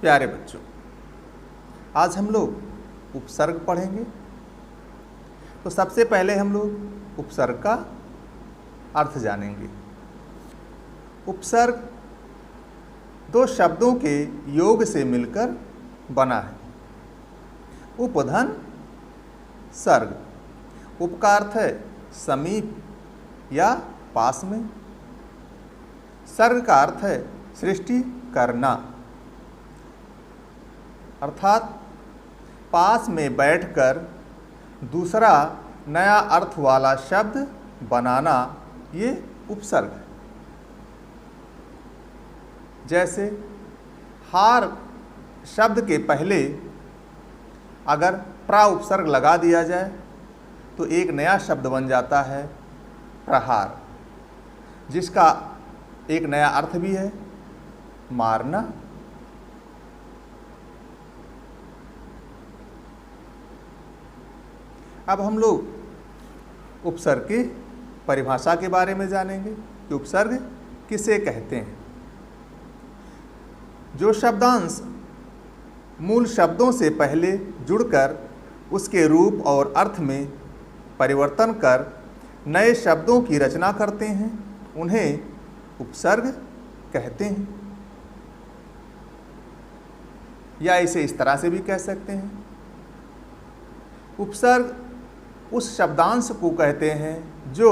प्यारे बच्चों, आज हम लोग उपसर्ग पढ़ेंगे। तो सबसे पहले हम लोग उपसर्ग का अर्थ जानेंगे। उपसर्ग दो शब्दों के योग से मिलकर बना है। उपधन सर्ग। उप का अर्थ है समीप या पास में। सर्ग का अर्थ है सृष्टि करना, अर्थात पास में बैठकर दूसरा नया अर्थ वाला शब्द बनाना, ये उपसर्ग है। जैसे हार शब्द के पहले अगर प्रा उपसर्ग लगा दिया जाए तो एक नया शब्द बन जाता है प्रहार, जिसका एक नया अर्थ भी है मारना। अब हम लोग उपसर्ग की परिभाषा के बारे में जानेंगे कि उपसर्ग किसे कहते हैं। जो शब्दांश मूल शब्दों से पहले जुड़कर उसके रूप और अर्थ में परिवर्तन कर नए शब्दों की रचना करते हैं, उन्हें उपसर्ग कहते हैं। या इसे इस तरह से भी कह सकते हैं, उपसर्ग उस शब्दांश को कहते हैं जो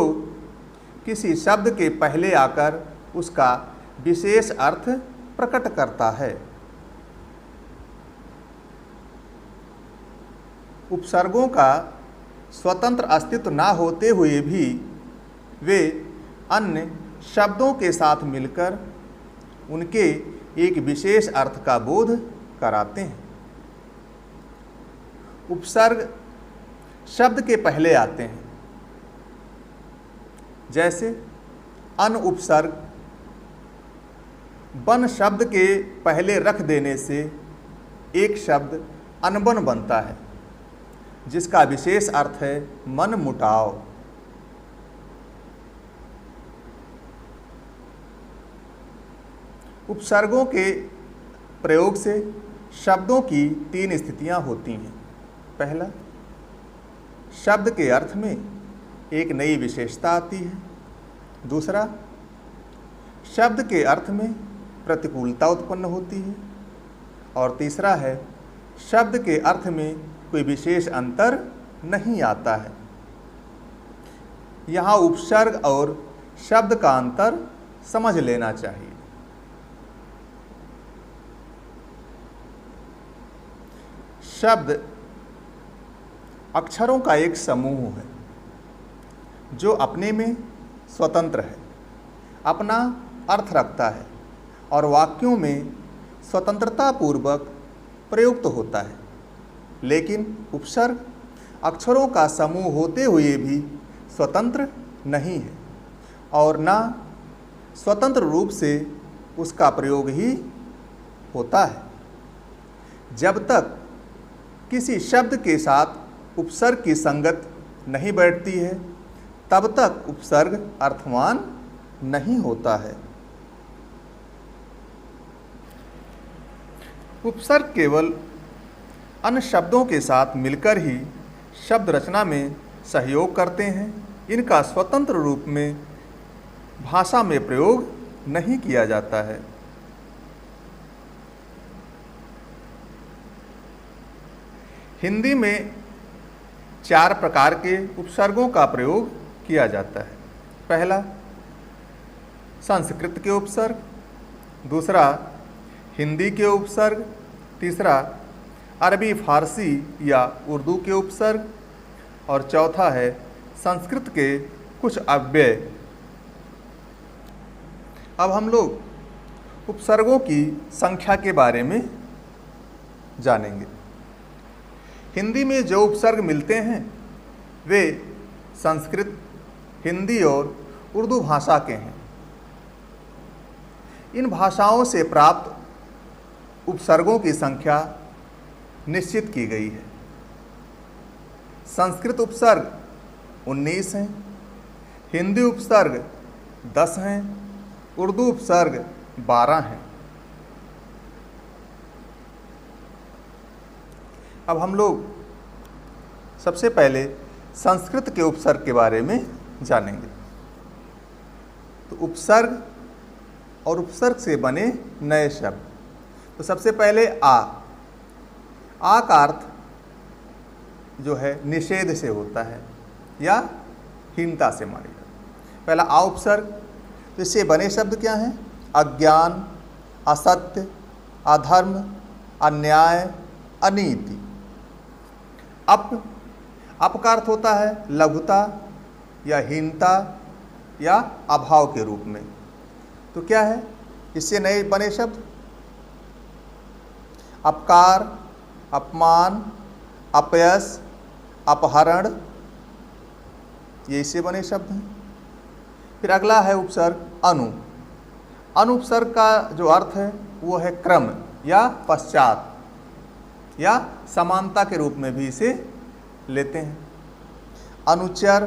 किसी शब्द के पहले आकर उसका विशेष अर्थ प्रकट करता है। उपसर्गों का स्वतंत्र अस्तित्व ना होते हुए भी वे अन्य शब्दों के साथ मिलकर उनके एक विशेष अर्थ का बोध कराते हैं। उपसर्ग शब्द के पहले आते हैं, जैसे अन उपसर्ग बन शब्द के पहले रख देने से एक शब्द अनबन बनता है, जिसका विशेष अर्थ है मन मुटाव। उपसर्गों के प्रयोग से शब्दों की तीन स्थितियां होती हैं। पहला, शब्द के अर्थ में एक नई विशेषता आती है। दूसरा, शब्द के अर्थ में प्रतिकूलता उत्पन्न होती है। और तीसरा है, शब्द के अर्थ में कोई विशेष अंतर नहीं आता है। यहाँ उपसर्ग और शब्द का अंतर समझ लेना चाहिए। शब्द अक्षरों का एक समूह है जो अपने में स्वतंत्र है, अपना अर्थ रखता है और वाक्यों में स्वतंत्रता पूर्वक प्रयुक्त होता है। लेकिन उपसर्ग अक्षरों का समूह होते हुए भी स्वतंत्र नहीं है और ना स्वतंत्र रूप से उसका प्रयोग ही होता है। जब तक किसी शब्द के साथ उपसर्ग की संगत नहीं बैठती है, तब तक उपसर्ग अर्थवान नहीं होता है। उपसर्ग केवल अन्य शब्दों के साथ मिलकर ही शब्द रचना में सहयोग करते हैं। इनका स्वतंत्र रूप में भाषा में प्रयोग नहीं किया जाता है। हिंदी में 4 प्रकार के उपसर्गों का प्रयोग किया जाता है। पहला, संस्कृत के उपसर्ग। दूसरा, हिंदी के उपसर्ग। तीसरा, अरबी फारसी या उर्दू के उपसर्ग। और चौथा है संस्कृत के कुछ अव्यय। अब हम लोग उपसर्गों की संख्या के बारे में जानेंगे। हिंदी में जो उपसर्ग मिलते हैं वे संस्कृत, हिंदी और उर्दू भाषा के हैं। इन भाषाओं से प्राप्त उपसर्गों की संख्या निश्चित की गई है। संस्कृत उपसर्ग 19 हैं, हिंदी उपसर्ग 10 हैं, उर्दू उपसर्ग 12 हैं। अब हम लोग सबसे पहले संस्कृत के उपसर्ग के बारे में जानेंगे। तो उपसर्ग और उपसर्ग से बने नए शब्द। तो सबसे पहले आ का अर्थ जो है निषेध से होता है या हीनता से मानी जाती है। पहला आ उपसर्ग। तो इससे बने शब्द क्या हैं? अज्ञान, असत्य, अधर्म, अन्याय, अनीति। अप का अर्थ होता है लघुता या हीनता या अभाव के रूप में। तो क्या है इससे नए बने शब्द? अपकार, अपमान, अपयश, अपहरण, ये इससे बने शब्द हैं। फिर अगला है उपसर्ग अनु। अनुपसर्ग का जो अर्थ है वो है क्रम या पश्चात या समानता के रूप में भी इसे लेते हैं। अनुचर,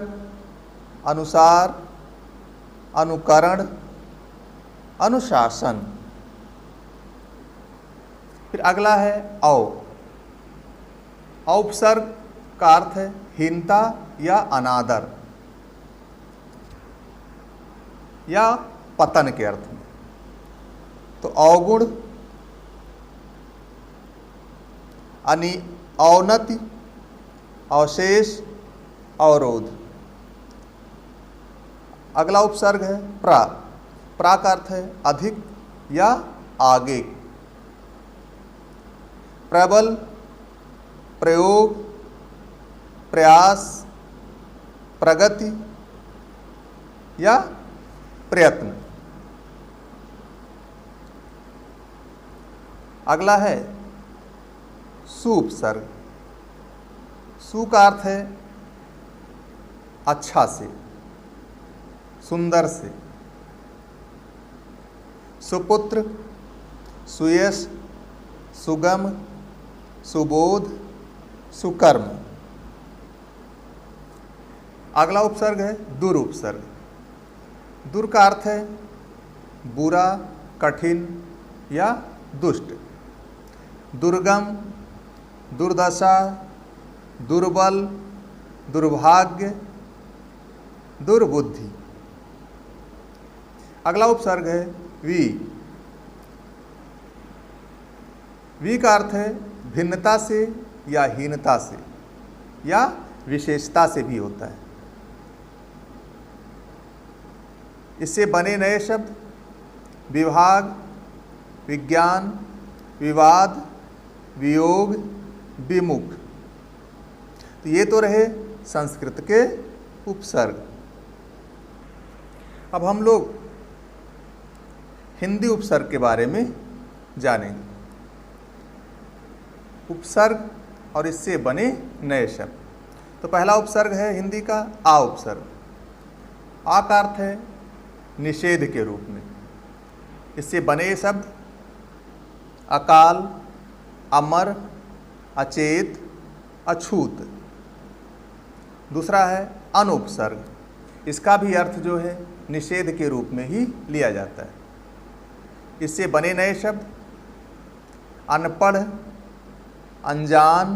अनुसार, अनुकरण, अनुशासन। फिर अगला है औपसर्ग का अर्थ है हीनता या अनादर या पतन के अर्थ में। तो अवगुण, औन्नति, अवशेष, अवरोध। अगला उपसर्ग है प्रा। प्रा का अर्थ है अधिक या आगे। प्रबल, प्रयोग, प्रयास, प्रगति या प्रयत्न। अगला है सुउपसर्ग। सु का अर्थ है अच्छा से, सुंदर से। सुपुत्र, सुयश, सुगम, सुबोध, सुकर्म। अगला उपसर्ग है दुरुपसर्ग। दुर का अर्थ है बुरा, कठिन या दुष्ट। दुर्गम, दुर्दशा, दुर्बल, दुर्भाग्य, दुर्बुद्धि। अगला उपसर्ग है वी। वी का अर्थ है भिन्नता से या हीनता से या विशेषता से भी होता है। इससे बने नए शब्द विभाग, विज्ञान, विवाद, वियोग, विमुख। तो ये तो रहे संस्कृत के उपसर्ग। अब हम लोग हिंदी उपसर्ग के बारे में जानेंगे। उपसर्ग और इससे बने नए शब्द। तो पहला उपसर्ग है हिंदी का आ उपसर्ग। आ का अर्थ है निषेध के रूप में। इससे बने शब्द अकाल, अमर, अचेत, अछूत। दूसरा है अनुपसर्ग। इसका भी अर्थ जो है निषेध के रूप में ही लिया जाता है। इससे बने नए शब्द अनपढ़, अनजान,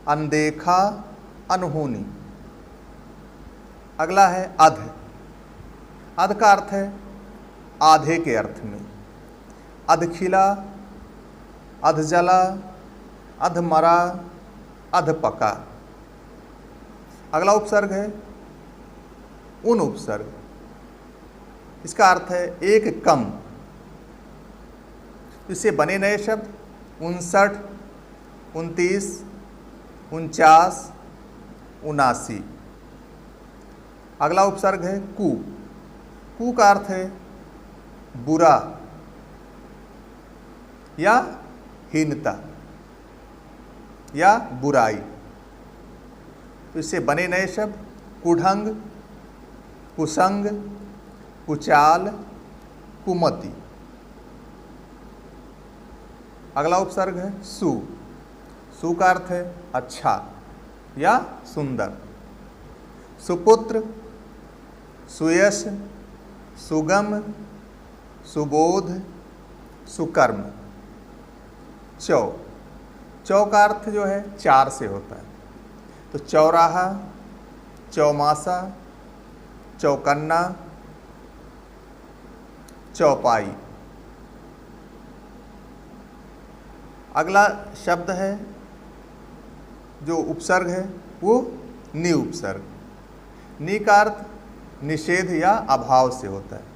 अनदेखा, अनहोनी। अगला है अध। अध का अर्थ है आधे के अर्थ में। अध खिला, अध जला, अध मरा, अध पका। अगला उपसर्ग है उन उपसर्ग। इसका अर्थ है एक कम। इससे बने नए शब्द 59, 29, 49, 79। अगला उपसर्ग है कु। कु का अर्थ है बुरा या हीनता या बुराई। तो इससे बने नए शब्द कुढंग, कुसंग, कुचाल, कुमति। अगला उपसर्ग है सु। सु का अर्थ है अच्छा या सुंदर। सुपुत्र, सुयश, सुगम, सुबोध, सुकर्म। चौ। चौ का अर्थ जो है चार से होता है, तो चौराहा, चौमासा, चौकन्ना, चौपाई। अगला शब्द है जो उपसर्ग है वो नि उपसर्ग। नि का अर्थ निषेध या अभाव से होता है।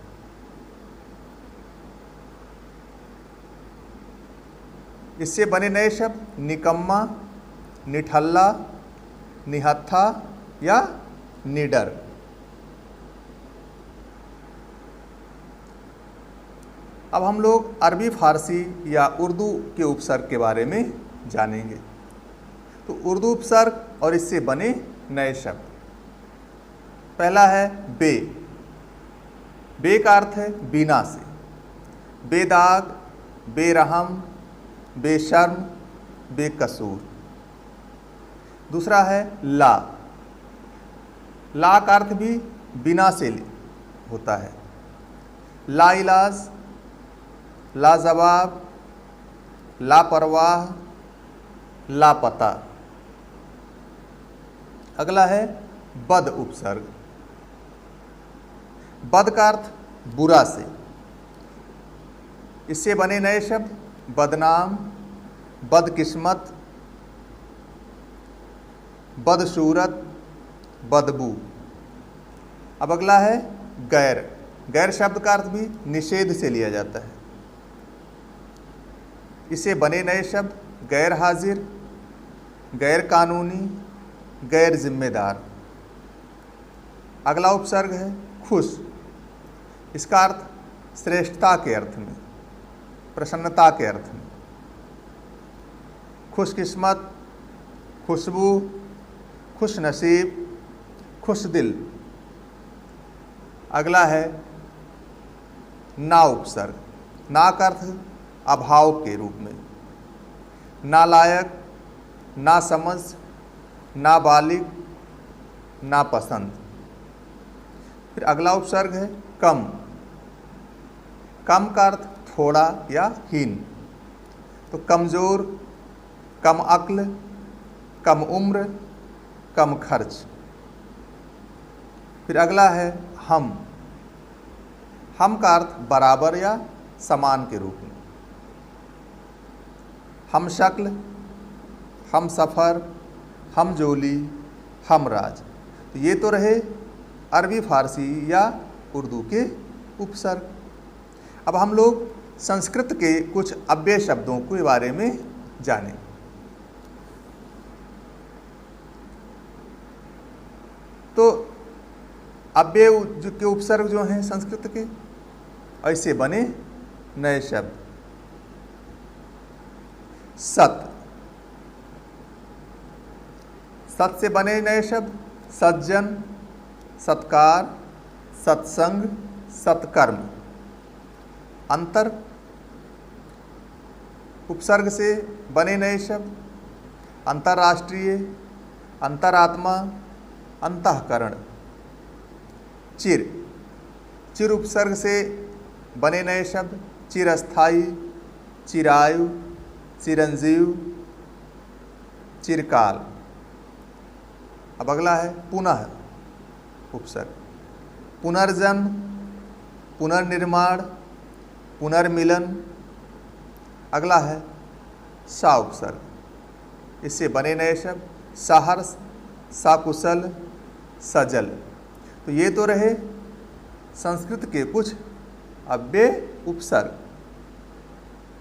इससे बने नए शब्द निकम्मा, निठल्ला, निहत्था या निडर। अब हम लोग अरबी फारसी या उर्दू के उपसर्ग के बारे में जानेंगे। तो उर्दू उपसर्ग और इससे बने नए शब्द। पहला है बे। बे का अर्थ है बिना से। बेदाग, बेरहम, बेशर्म, बेकसूर। दूसरा है ला। ला का अर्थ भी बिना से होता है। लाइलाज, लाजवाब, लापरवाह, लापता। अगला है बद उपसर्ग। बद का अर्थ बुरा से। इससे बने नए शब्द बदनाम, बदकिस्मत, बदसूरत, बदबू। अब अगला है गैर। गैर शब्द का अर्थ भी निषेध से लिया जाता है। इससे बने नए शब्द गैर हाजिर, गैर कानूनी, गैर जिम्मेदार। अगला उपसर्ग है खुश। इसका अर्थ श्रेष्ठता के अर्थ में, प्रसन्नता के अर्थ में। खुशकिस्मत, खुशबू, खुश नसीब, खुश दिल। अगला है ना उपसर्ग। ना का अर्थ अभाव के रूप में। नालायक, नासमझ, नाबालिग, नापसंद। फिर अगला उपसर्ग है कम। कम का अर्थ थोड़ा या हीन। तो कमज़ोर, कम अक्ल, कम उम्र, कम खर्च। फिर अगला है हम। हम का अर्थ बराबर या समान के रूप में। हम शक्ल, हम सफ़र, हम जोली, हम राज। तो ये तो रहे अरबी फारसी या उर्दू के उपसर्ग। अब हम लोग संस्कृत के कुछ अव्यय शब्दों के बारे में जानें। तो अव्यय के उपसर्ग जो हैं संस्कृत के, ऐसे बने नए शब्द। सत। सत से बने नए शब्द सज्जन, सत्कार, सत्संग, सत्कर्म। अंतर। उपसर्ग से बने नए शब्द अंतर्राष्ट्रीय, अंतरात्मा, अंतःकरण। चिर। चिर उपसर्ग से बने नए शब्द चिरस्थायी, चिरायु, चिरंजीव, चिरकाल। अब अगला है पुनः उपसर्ग। पुनर्जन्म, पुनर्निर्माण, पुनर्मिलन। अगला है सा उपसर्ग। इससे बने नए शब्द सहर्ष, सकुशल, सजल। तो ये तो रहे संस्कृत के कुछ अव्यय उपसर्ग।